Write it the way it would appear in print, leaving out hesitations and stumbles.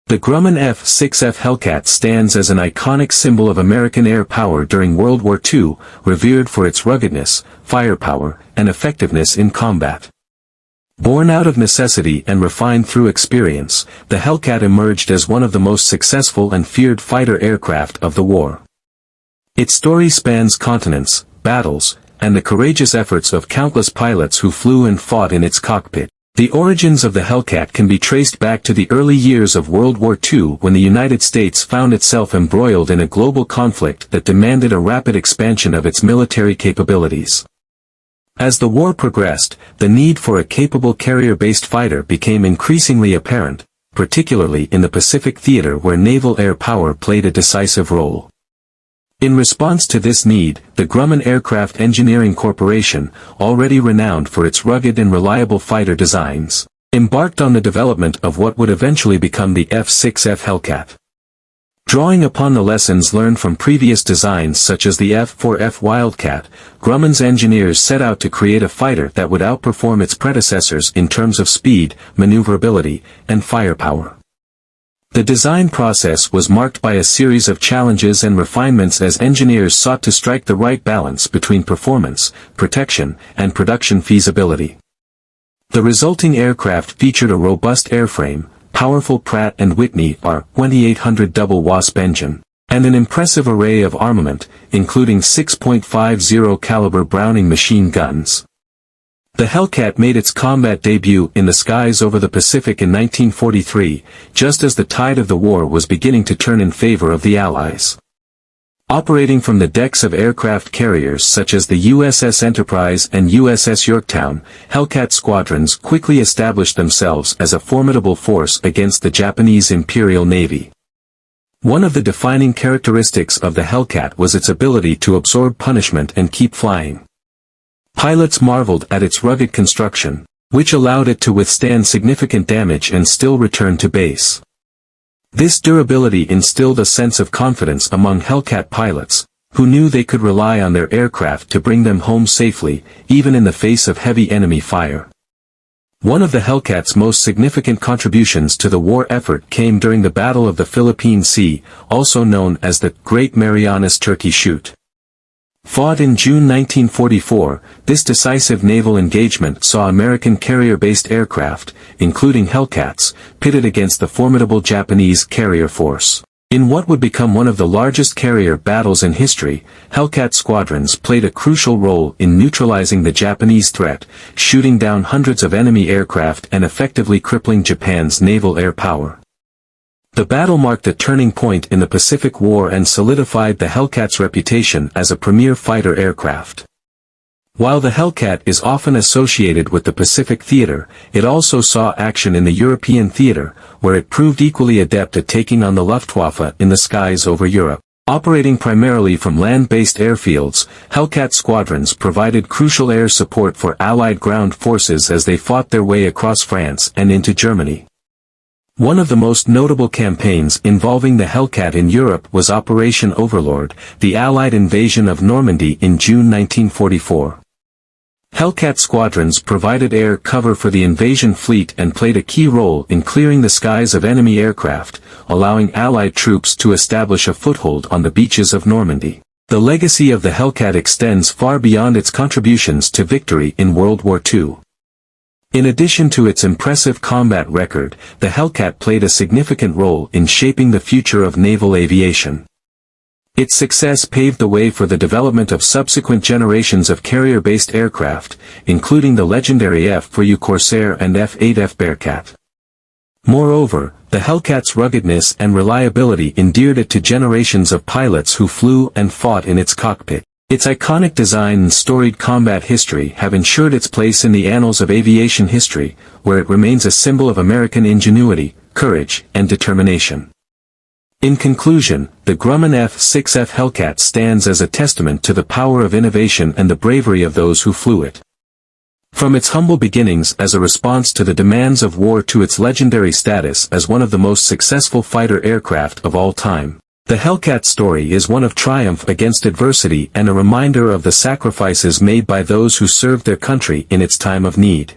The Grumman F6F Hellcat stands as an iconic symbol of American air power during World War II, revered for its ruggedness, firepower, and effectiveness in combat. Born out of necessity and refined through experience, the Hellcat emerged as one of the most successful and feared fighter aircraft of the war. Its story spans continents, battles, and the courageous efforts of countless pilots who flew and fought in its cockpit. The origins of the Hellcat can be traced back to the early years of World War II when the United States found itself embroiled in a global conflict that demanded a rapid expansion of its military capabilities. As the war progressed, the need for a capable carrier-based fighter became increasingly apparent, particularly in the Pacific theater where naval air power played a decisive role. In response to this need, the Grumman Aircraft Engineering Corporation, already renowned for its rugged and reliable fighter designs, embarked on the development of what would eventually become the F6F Hellcat. Drawing upon the lessons learned from previous designs such as the F4F Wildcat, Grumman's engineers set out to create a fighter that would outperform its predecessors in terms of speed, maneuverability, and firepower. The design process was marked by a series of challenges and refinements as engineers sought to strike the right balance between performance, protection, and production feasibility. The resulting aircraft featured a robust airframe, powerful Pratt & Whitney R2800 double wasp engine, and an impressive array of armament, including 6.50 caliber Browning machine guns. The Hellcat made its combat debut in the skies over the Pacific in 1943, just as the tide of the war was beginning to turn in favor of the Allies. Operating from the decks of aircraft carriers such as the USS Enterprise and USS Yorktown, Hellcat squadrons quickly established themselves as a formidable force against the Japanese Imperial Navy. One of the defining characteristics of the Hellcat was its ability to absorb punishment and keep flying. Pilots marveled at its rugged construction, which allowed it to withstand significant damage and still return to base. This durability instilled a sense of confidence among Hellcat pilots, who knew they could rely on their aircraft to bring them home safely, even in the face of heavy enemy fire. One of the Hellcat's most significant contributions to the war effort came during the Battle of the Philippine Sea, also known as the Great Marianas Turkey Shoot. Fought in June 1944, this decisive naval engagement saw American carrier-based aircraft, including Hellcats, pitted against the formidable Japanese carrier force. In what would become one of the largest carrier battles in history, Hellcat squadrons played a crucial role in neutralizing the Japanese threat, shooting down hundreds of enemy aircraft and effectively crippling Japan's naval air power. The battle marked a turning point in the Pacific War and solidified the Hellcat's reputation as a premier fighter aircraft. While the Hellcat is often associated with the Pacific theater, it also saw action in the European theater, where it proved equally adept at taking on the Luftwaffe in the skies over Europe. Operating primarily from land-based airfields, Hellcat squadrons provided crucial air support for Allied ground forces as they fought their way across France and into Germany. One of the most notable campaigns involving the Hellcat in Europe was Operation Overlord, the Allied invasion of Normandy in June 1944. Hellcat squadrons provided air cover for the invasion fleet and played a key role in clearing the skies of enemy aircraft, allowing Allied troops to establish a foothold on the beaches of Normandy. The legacy of the Hellcat extends far beyond its contributions to victory in World War II. In addition to its impressive combat record, the Hellcat played a significant role in shaping the future of naval aviation. Its success paved the way for the development of subsequent generations of carrier-based aircraft, including the legendary F-4U Corsair and F-8F Bearcat. Moreover, the Hellcat's ruggedness and reliability endeared it to generations of pilots who flew and fought in its cockpit. Its iconic design and storied combat history have ensured its place in the annals of aviation history, where it remains a symbol of American ingenuity, courage, and determination. In conclusion, the Grumman F6F Hellcat stands as a testament to the power of innovation and the bravery of those who flew it. From its humble beginnings as a response to the demands of war to its legendary status as one of the most successful fighter aircraft of all time, the Hellcat story is one of triumph against adversity and a reminder of the sacrifices made by those who served their country in its time of need.